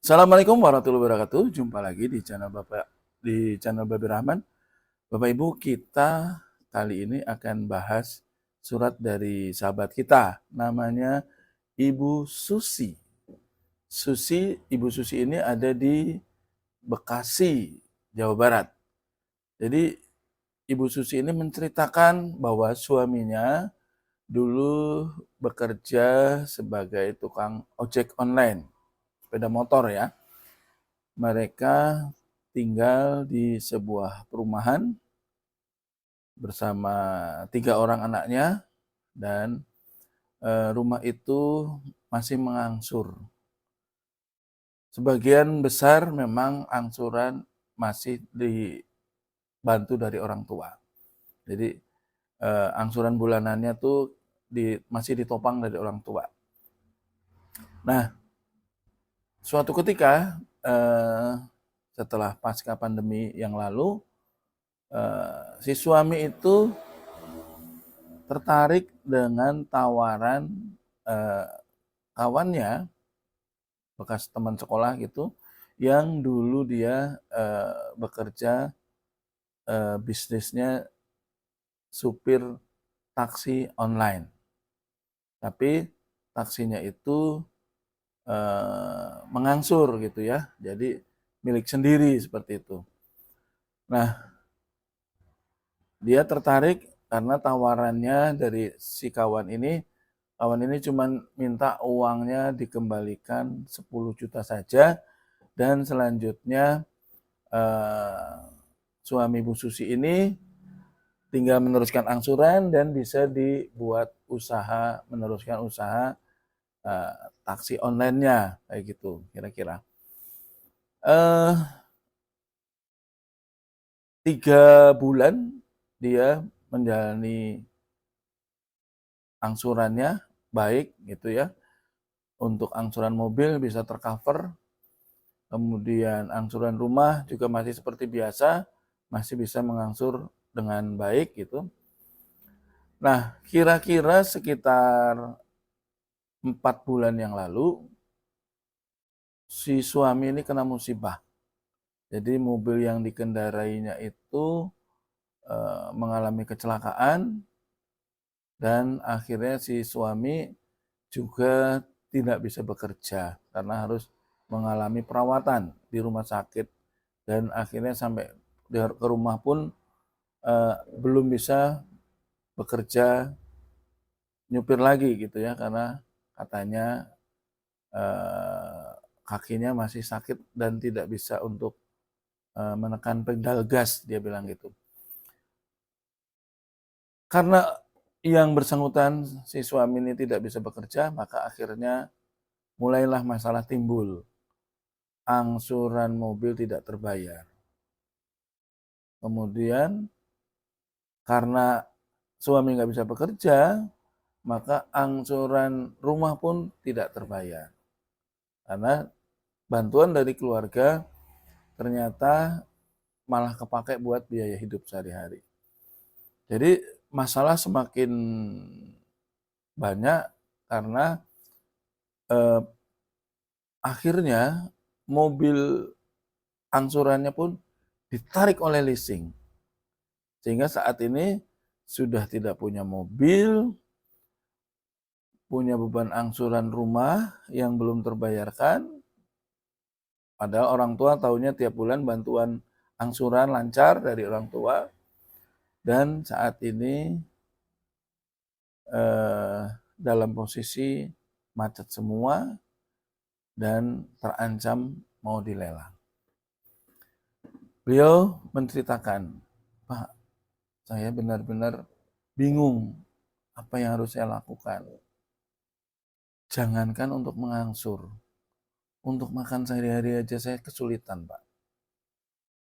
Assalamualaikum warahmatullahi wabarakatuh. Jumpa lagi di channel Babi Rahman. Bapak Ibu, kita kali ini akan bahas surat dari sahabat kita. Namanya Ibu Susi. Ibu Susi ini ada di Bekasi, Jawa Barat. Jadi Ibu Susi ini menceritakan bahwa suaminya dulu bekerja sebagai tukang ojek online, sepeda motor ya. Mereka tinggal di sebuah perumahan bersama 3 orang anaknya dan rumah itu masih mengangsur. Sebagian besar memang angsuran masih dibantu dari orang tua. Jadi angsuran bulanannya tuh masih ditopang dari orang tua. Nah, suatu ketika setelah pasca pandemi yang lalu, si suami itu tertarik dengan tawaran kawannya, bekas teman sekolah gitu, yang dulu dia bekerja, bisnisnya supir taksi online. Tapi taksinya itu mengangsur gitu ya, jadi milik sendiri seperti itu. Nah, dia tertarik karena tawarannya dari si kawan ini cuma minta uangnya dikembalikan 10 juta saja, dan selanjutnya suami Bu Susi ini tinggal meneruskan angsuran dan bisa dibuat meneruskan usaha taksi online-nya kayak gitu kira-kira. 3 bulan dia menjalani angsurannya baik gitu ya. Untuk angsuran mobil bisa tercover, kemudian angsuran rumah juga masih seperti biasa, masih bisa mengangsur dengan baik gitu. Nah, kira-kira sekitar 4 bulan yang lalu, si suami ini kena musibah. Jadi mobil yang dikendarainya itu mengalami kecelakaan, dan akhirnya si suami juga tidak bisa bekerja karena harus mengalami perawatan di rumah sakit, dan akhirnya sampai ke rumah pun belum bisa bekerja nyupir lagi gitu ya, karena katanya kakinya masih sakit dan tidak bisa untuk menekan pedal gas, dia bilang gitu. Karena yang bersangkutan si suami ini tidak bisa bekerja, maka akhirnya mulailah masalah timbul. Angsuran mobil tidak terbayar. Kemudian karena suami nggak bisa bekerja, maka angsuran rumah pun tidak terbayar. Karena bantuan dari keluarga ternyata malah kepake buat biaya hidup sehari-hari. Jadi masalah semakin banyak karena akhirnya mobil angsurannya pun ditarik oleh leasing. Sehingga saat ini sudah tidak punya mobil, punya beban angsuran rumah yang belum terbayarkan. Padahal orang tua taunya tiap bulan bantuan angsuran lancar dari orang tua. Dan saat ini dalam posisi macet semua dan terancam mau dilelang. Beliau menceritakan, Pak, saya benar-benar bingung apa yang harus saya lakukan. Jangankan untuk mengangsur, untuk makan sehari-hari aja saya kesulitan, Pak.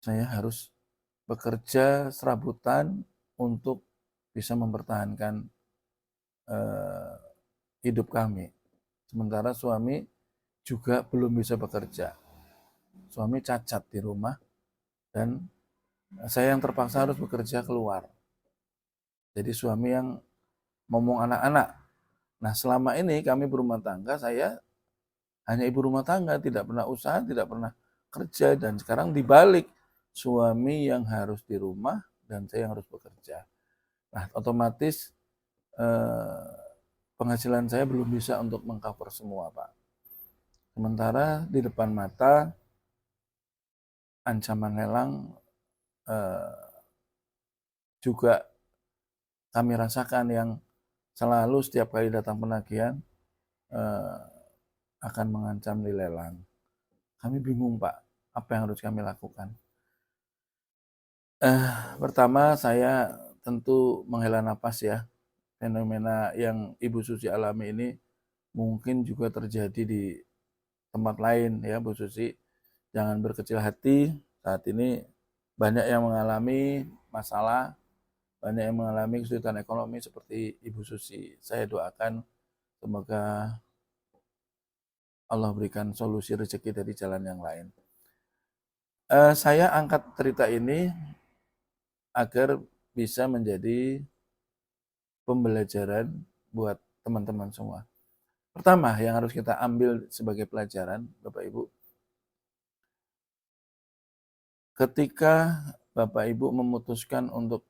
Saya harus bekerja serabutan untuk bisa mempertahankan hidup kami. Sementara suami juga belum bisa bekerja. Suami cacat di rumah dan saya yang terpaksa harus bekerja keluar. Jadi suami yang ngomong anak-anak. Nah, selama ini kami berumah tangga, saya hanya ibu rumah tangga, tidak pernah usaha, tidak pernah kerja, dan sekarang dibalik, suami yang harus di rumah dan saya yang harus bekerja. Nah, otomatis penghasilan saya belum bisa untuk mengcover semua, Pak. Sementara di depan mata ancaman lelang juga kami rasakan, yang selalu setiap kali datang penagihan akan mengancam dilelang. Kami bingung, Pak, apa yang harus kami lakukan. Pertama, saya tentu menghela nafas ya. Fenomena yang Ibu Susi alami ini mungkin juga terjadi di tempat lain ya, Bu Susi. Jangan berkecil hati. Saat ini banyak yang mengalami masalah, banyak yang mengalami kesulitan ekonomi seperti Ibu Susi. Saya doakan semoga Allah berikan solusi rezeki dari jalan yang lain. Saya angkat cerita ini agar bisa menjadi pembelajaran buat teman-teman semua. Pertama yang harus kita ambil sebagai pelajaran, Bapak Ibu, ketika Bapak Ibu memutuskan untuk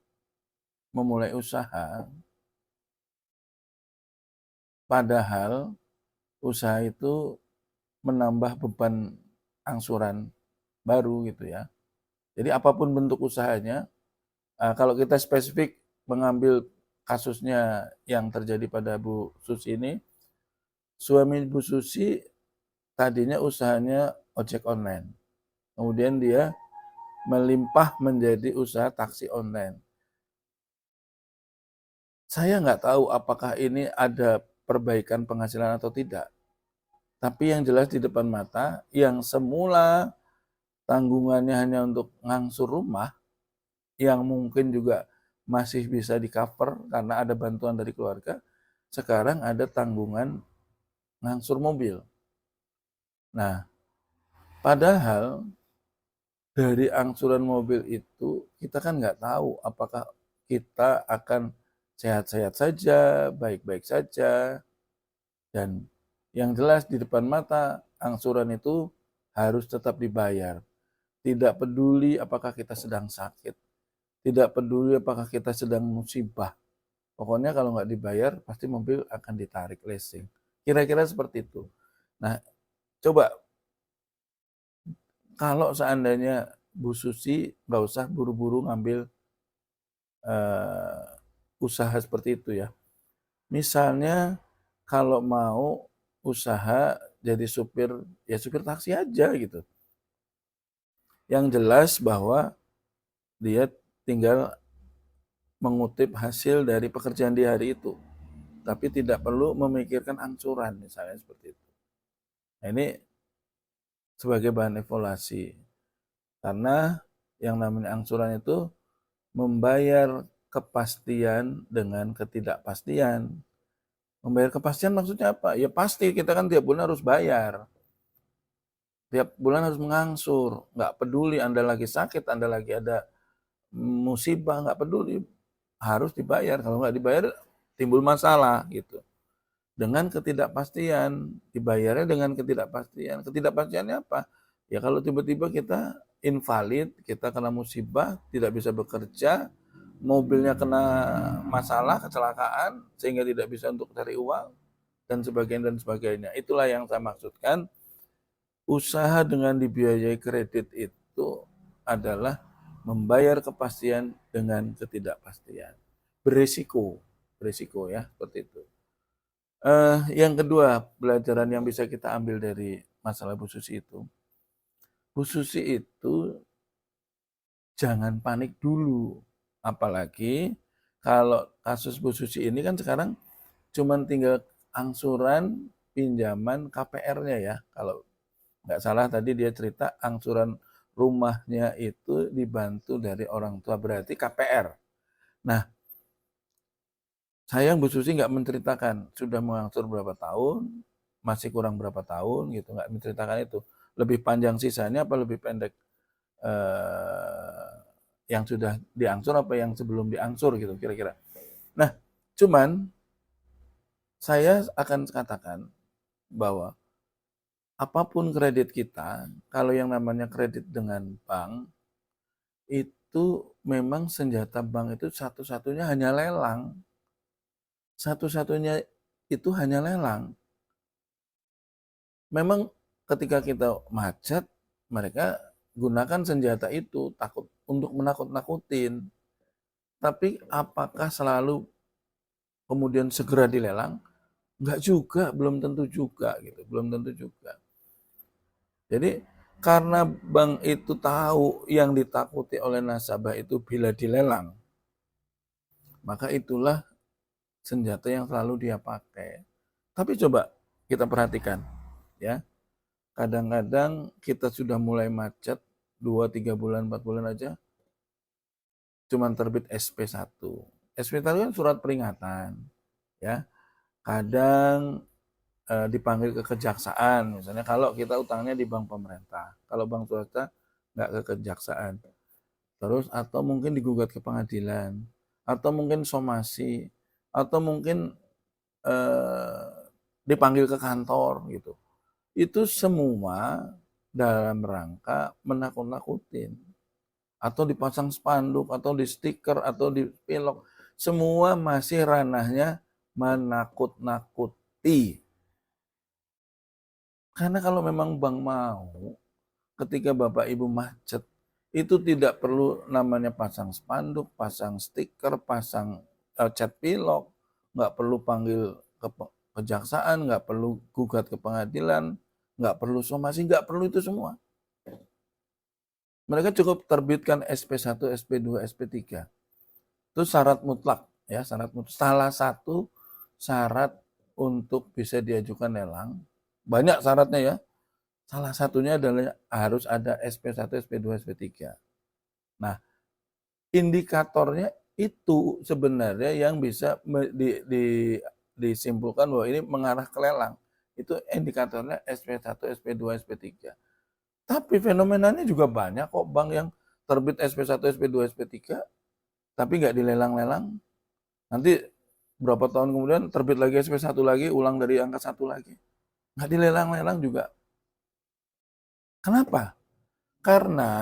memulai usaha, padahal usaha itu menambah beban angsuran baru gitu ya. Jadi apapun bentuk usahanya, kalau kita spesifik mengambil kasusnya yang terjadi pada Bu Susi ini, suami Bu Susi tadinya usahanya ojek online. Kemudian dia melimpah menjadi usaha taksi online. Saya nggak tahu apakah ini ada perbaikan penghasilan atau tidak. Tapi yang jelas di depan mata, yang semula tanggungannya hanya untuk ngangsur rumah, yang mungkin juga masih bisa di-cover karena ada bantuan dari keluarga, sekarang ada tanggungan ngangsur mobil. Nah, padahal dari angsuran mobil itu kita kan nggak tahu apakah kita akan sehat-sehat saja, baik-baik saja, dan yang jelas di depan mata angsuran itu harus tetap dibayar. Tidak peduli apakah kita sedang sakit, tidak peduli apakah kita sedang musibah. Pokoknya kalau nggak dibayar pasti mobil akan ditarik leasing. Kira-kira seperti itu. Nah, coba kalau seandainya Bu Susi nggak usah buru-buru ngambil usaha seperti itu ya. Misalnya kalau mau usaha jadi supir, ya supir taksi aja gitu. Yang jelas bahwa dia tinggal mengutip hasil dari pekerjaan di hari itu. Tapi tidak perlu memikirkan angsuran misalnya seperti itu. Nah, ini sebagai bahan evaluasi. Karena yang namanya angsuran itu membayar kepastian dengan ketidakpastian. Membayar kepastian maksudnya apa? Ya pasti kita kan tiap bulan harus bayar. Tiap bulan harus mengangsur. Nggak peduli Anda lagi sakit, Anda lagi ada musibah, nggak peduli. Harus dibayar. Kalau nggak dibayar, timbul masalah gitu. Dengan ketidakpastian, dibayarnya dengan ketidakpastian. Ketidakpastiannya apa? Ya kalau tiba-tiba kita invalid, kita kena musibah, tidak bisa bekerja, mobilnya kena masalah, kecelakaan, sehingga tidak bisa untuk cari uang, dan sebagainya. Itulah yang saya maksudkan, usaha dengan dibiayai kredit itu adalah membayar kepastian dengan ketidakpastian. Berisiko ya, seperti itu. Yang kedua, pelajaran yang bisa kita ambil dari masalah Bu Susi itu, Bu Susi itu jangan panik dulu. Apalagi kalau kasus Bu Susi ini kan sekarang cuman tinggal angsuran pinjaman KPR-nya ya. Kalau nggak salah tadi dia cerita angsuran rumahnya itu dibantu dari orang tua, berarti KPR. Nah, sayang Bu Susi nggak menceritakan sudah mengangsur berapa tahun, masih kurang berapa tahun gitu, nggak menceritakan itu. Lebih panjang sisanya apa lebih pendek yang sudah diangsur apa yang sebelum diangsur gitu kira-kira. Nah, cuman saya akan katakan bahwa apapun kredit kita, kalau yang namanya kredit dengan bank, itu memang senjata bank itu satu-satunya hanya lelang. Satu-satunya itu hanya lelang. Memang ketika kita macet, mereka gunakan senjata itu takut untuk menakut-nakutin. Tapi apakah selalu kemudian segera dilelang? Enggak juga, belum tentu juga gitu, belum tentu juga. Jadi karena bank itu tahu yang ditakuti oleh nasabah itu bila dilelang, maka itulah senjata yang selalu dia pakai. Tapi coba kita perhatikan, ya. Kadang-kadang kita sudah mulai macet 2, 3 bulan, 4 bulan aja cuman terbit SP1. SP1 kan surat peringatan, ya. Kadang dipanggil ke kejaksaan, misalnya kalau kita utangnya di bank pemerintah, kalau bank swasta nggak ke kejaksaan. Terus atau mungkin digugat ke pengadilan, atau mungkin somasi, atau mungkin eh, dipanggil ke kantor gitu. Itu semua dalam rangka menakut-nakutin, atau dipasang spanduk, atau di stiker, atau di pilok, semua masih ranahnya menakut-nakuti. Karena kalau memang bank mau, ketika Bapak Ibu macet, itu tidak perlu namanya pasang spanduk, pasang stiker, pasang cat pilok, nggak perlu panggil ke kejaksaan, nggak perlu gugat ke pengadilan, nggak perlu somasi, nggak perlu itu semua. Mereka cukup terbitkan SP1, SP2, SP3. Itu syarat mutlak, ya, syarat mutlak. Salah satu syarat untuk bisa diajukan lelang, banyak syaratnya ya. Salah satunya adalah harus ada SP1, SP2, SP3. Nah, indikatornya itu sebenarnya yang bisa disimpulkan bahwa ini mengarah ke lelang. Itu indikatornya SP1, SP2, SP3. Tapi fenomenanya juga banyak kok bank yang terbit SP1, SP2, SP3, tapi nggak dilelang-lelang. Nanti berapa tahun kemudian terbit lagi SP1 lagi, ulang dari angka 1 lagi. Nggak dilelang-lelang juga. Kenapa? Karena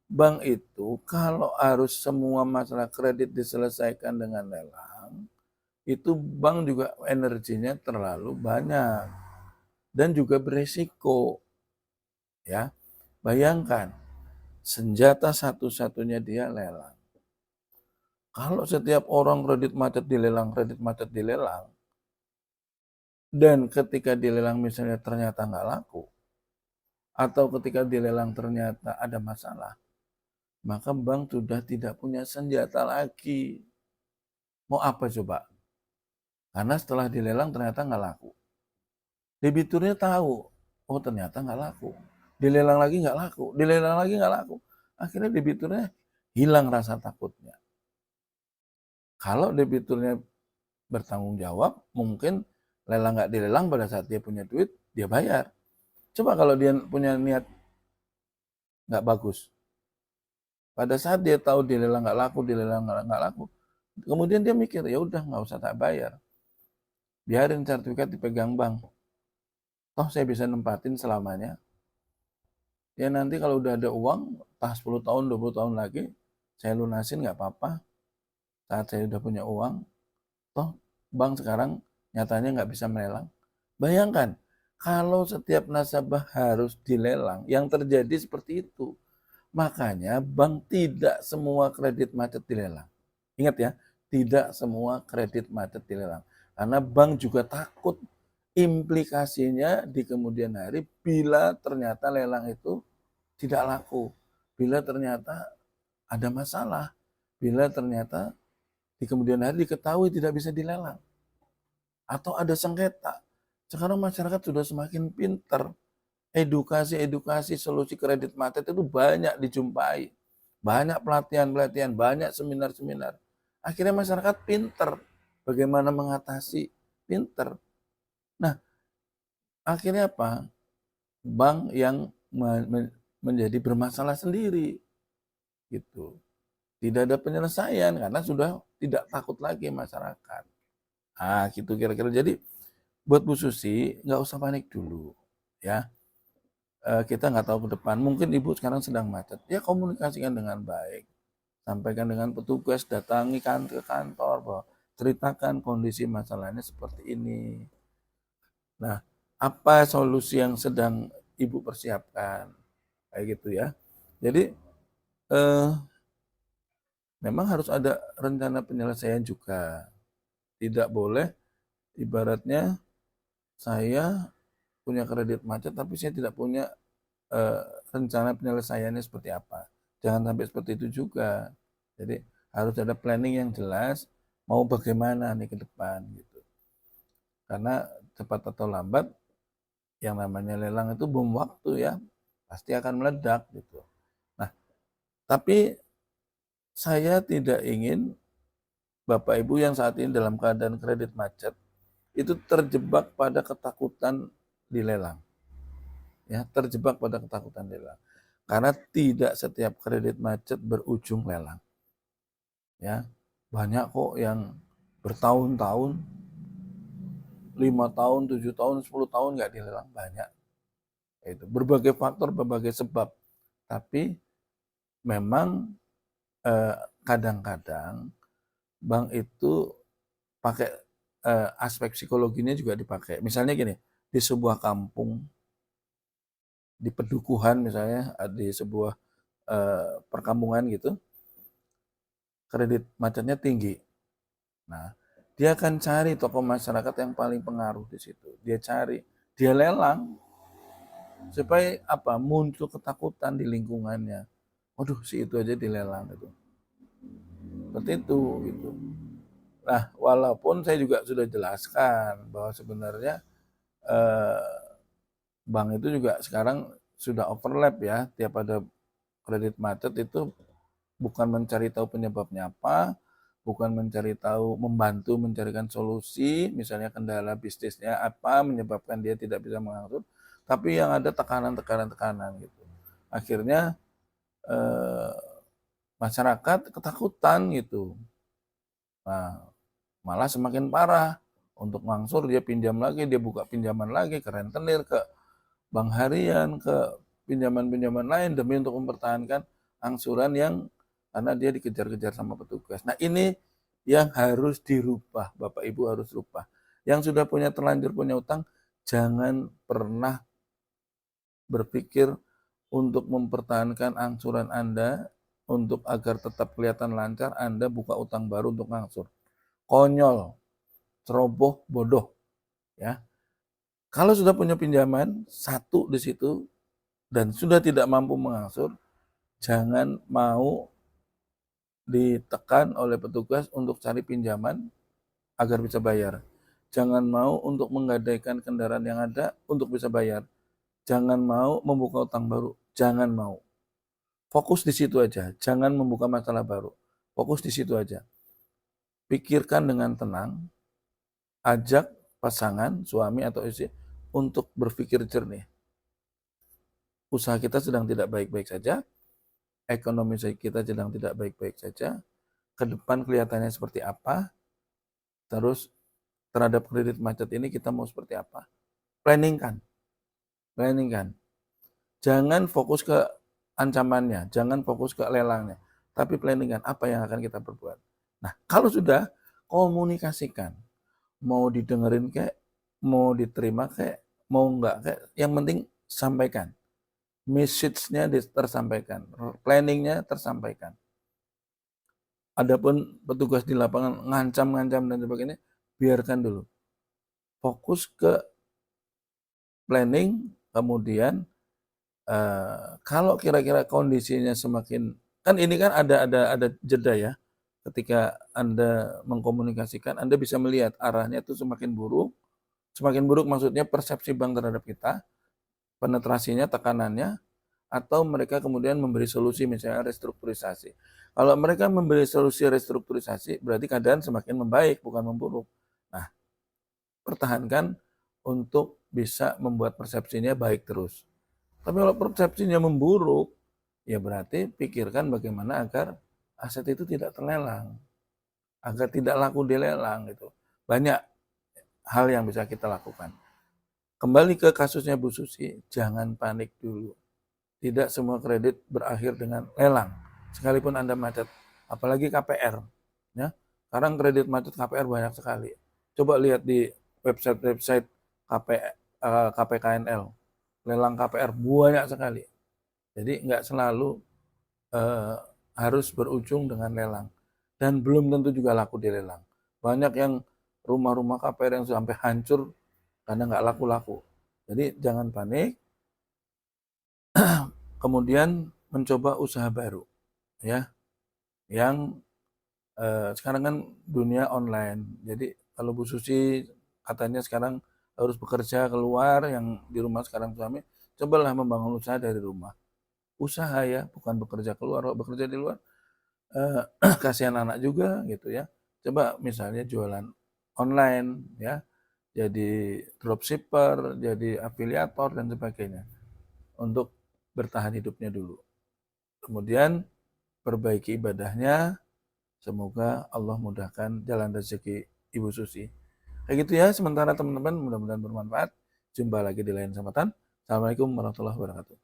bank itu kalau harus semua masalah kredit diselesaikan dengan lelang, itu bank juga energinya terlalu banyak dan juga beresiko. Ya, bayangkan senjata satu-satunya dia lelang. Kalau setiap orang kredit macet dilelang, dan ketika dilelang misalnya ternyata nggak laku, atau ketika dilelang ternyata ada masalah, maka bank sudah tidak punya senjata lagi. Mau apa coba? Karena setelah dilelang ternyata nggak laku. Debiturnya tahu, oh ternyata nggak laku. Dilelang lagi nggak laku, dilelang lagi nggak laku. Akhirnya debiturnya hilang rasa takutnya. Kalau debiturnya bertanggung jawab, mungkin lelang nggak dilelang pada saat dia punya duit, dia bayar. Coba kalau dia punya niat nggak bagus, pada saat dia tahu dilelang nggak laku, kemudian dia mikir ya udah nggak usah tak bayar, biarin sertifikat dipegang bank, toh saya bisa nempatin selamanya. Ya nanti kalau udah ada uang, entah 10 tahun, 20 tahun lagi, saya lunasin nggak apa-apa. Saat saya udah punya uang, toh bank sekarang nyatanya nggak bisa melelang. Bayangkan, kalau setiap nasabah harus dilelang, yang terjadi seperti itu. Makanya bank tidak semua kredit macet dilelang. Ingat ya, tidak semua kredit macet dilelang. Karena bank juga takut implikasinya di kemudian hari bila ternyata lelang itu tidak laku, bila ternyata ada masalah, bila ternyata di kemudian hari diketahui tidak bisa dilelang, atau ada sengketa. Sekarang masyarakat sudah semakin pintar, edukasi solusi kredit macet itu banyak dijumpai, banyak pelatihan-pelatihan, banyak seminar-seminar. Akhirnya masyarakat pintar bagaimana mengatasi, pintar. Nah, akhirnya apa? Bank yang menjadi bermasalah sendiri, gitu. Tidak ada penyelesaian karena sudah tidak takut lagi masyarakat. Ah, gitu kira-kira. Jadi buat Bu Susi nggak usah panik dulu, ya. Kita nggak tahu ke depan. Mungkin ibu sekarang sedang macet. Ya komunikasikan dengan baik. Sampaikan dengan petugas, datangi ke kantor, bahwa ceritakan kondisi masalahnya seperti ini. Nah, apa solusi yang sedang ibu persiapkan? Kayak gitu ya. Jadi memang harus ada rencana penyelesaian juga. Tidak boleh ibaratnya saya punya kredit macet tapi saya tidak punya eh, rencana penyelesaiannya seperti apa. Jangan sampai seperti itu juga. Jadi harus ada planning yang jelas mau bagaimana nih ke depan gitu. Karena cepat atau lambat yang namanya lelang itu bom waktu ya, pasti akan meledak gitu. Nah, tapi saya tidak ingin Bapak Ibu yang saat ini dalam keadaan kredit macet itu terjebak pada ketakutan di lelang. Ya, terjebak pada ketakutan lelang. Karena tidak setiap kredit macet berujung lelang. Ya, banyak kok yang bertahun-tahun, 5 tahun, 7 tahun, 10 tahun nggak dilelang, banyak. Itu berbagai faktor, berbagai sebab. Tapi memang kadang-kadang bank itu pakai aspek psikologinya juga dipakai. Misalnya gini, di sebuah kampung, di pedukuhan misalnya, di sebuah perkampungan gitu, kredit macetnya tinggi. Nah, dia akan cari tokoh masyarakat yang paling pengaruh di situ. Dia cari, dia lelang supaya apa? Muncul ketakutan di lingkungannya. Waduh, si itu aja dilelang gitu. Seperti itu gitu. Nah, walaupun saya juga sudah jelaskan bahwa sebenarnya eh, bank itu juga sekarang sudah overlap ya, tiap ada kredit macet itu bukan mencari tahu penyebabnya apa, bukan mencari tahu, membantu mencarikan solusi, misalnya kendala bisnisnya apa menyebabkan dia tidak bisa mengatur, tapi yang ada tekanan gitu. Akhirnya eh, masyarakat ketakutan gitu. Nah, malah semakin parah. Untuk ngangsur dia pinjam lagi, dia buka pinjaman lagi ke rentenir, ke bank harian, ke pinjaman-pinjaman lain demi untuk mempertahankan angsuran yang karena dia dikejar-kejar sama petugas. Nah ini yang harus dirubah, Bapak Ibu harus rubah. Yang sudah terlanjur punya utang, jangan pernah berpikir untuk mempertahankan angsuran Anda, untuk agar tetap kelihatan lancar, Anda buka utang baru untuk ngangsur. Konyol, ceroboh, bodoh. Ya, kalau sudah punya pinjaman satu di situ dan sudah tidak mampu mengangsur, jangan mau ditekan oleh petugas untuk cari pinjaman agar bisa bayar. Jangan mau untuk menggadaikan kendaraan yang ada untuk bisa bayar. Jangan mau membuka utang baru. Jangan mau. Fokus di situ aja. Jangan membuka masalah baru. Fokus di situ aja. Pikirkan dengan tenang. Ajak pasangan, suami atau istri untuk berpikir jernih. Usaha kita sedang tidak baik-baik saja. Ekonomi kita sedang tidak baik-baik saja. Ke depan kelihatannya seperti apa. Terus terhadap kredit macet ini kita mau seperti apa. Planningkan. Planningkan. Jangan fokus ke ancamannya. Jangan fokus ke lelangnya. Tapi planningkan apa yang akan kita perbuat. Nah, kalau sudah, komunikasikan. Mau didengerin kayak, mau diterima kayak, mau enggak kayak, yang penting sampaikan. Message-nya tersampaikan. Planningnya tersampaikan. Adapun petugas di lapangan ngancam-ngancam dan sebagainya, biarkan dulu. Fokus ke planning, kemudian kalau kira-kira kondisinya semakin, kan ini kan ada jeda ya. Ketika Anda mengkomunikasikan, Anda bisa melihat arahnya itu semakin buruk. Semakin buruk maksudnya persepsi bank terhadap kita, penetrasinya, tekanannya, atau mereka kemudian memberi solusi misalnya restrukturisasi. Kalau mereka memberi solusi restrukturisasi, berarti keadaan semakin membaik, bukan memburuk. Nah, pertahankan untuk bisa membuat persepsinya baik terus. Tapi kalau persepsinya memburuk, ya berarti pikirkan bagaimana agar aset itu tidak terlelang, agar tidak laku dilelang gitu. Banyak hal yang bisa kita lakukan. Kembali ke kasusnya Bu Susi, jangan panik dulu. Tidak semua kredit berakhir dengan lelang, sekalipun Anda macet. Apalagi KPR. Ya. Sekarang kredit macet KPR banyak sekali. Coba lihat di website-website KPKNL. Lelang KPR banyak sekali. Jadi nggak selalu harus berujung dengan lelang. Dan belum tentu juga laku di lelang. Banyak yang rumah-rumah KPR yang sampai hancur karena nggak laku-laku. Jadi jangan panik. Kemudian mencoba usaha baru, ya, yang sekarang kan dunia online. Jadi kalau Bu Susi katanya sekarang harus bekerja keluar, yang di rumah sekarang suami, cobalah membangun usaha dari rumah. Usaha ya, bukan bekerja keluar. Kalau bekerja di luar, kasihan anak juga gitu ya. Coba misalnya jualan online ya, jadi dropshipper, jadi afiliator dan sebagainya untuk bertahan hidupnya dulu. Kemudian perbaiki ibadahnya, semoga Allah mudahkan jalan rezeki Ibu Susi. Kayak gitu ya, sementara teman-teman, mudah-mudahan bermanfaat. Jumpa lagi di lain kesempatan. Assalamualaikum warahmatullahi wabarakatuh.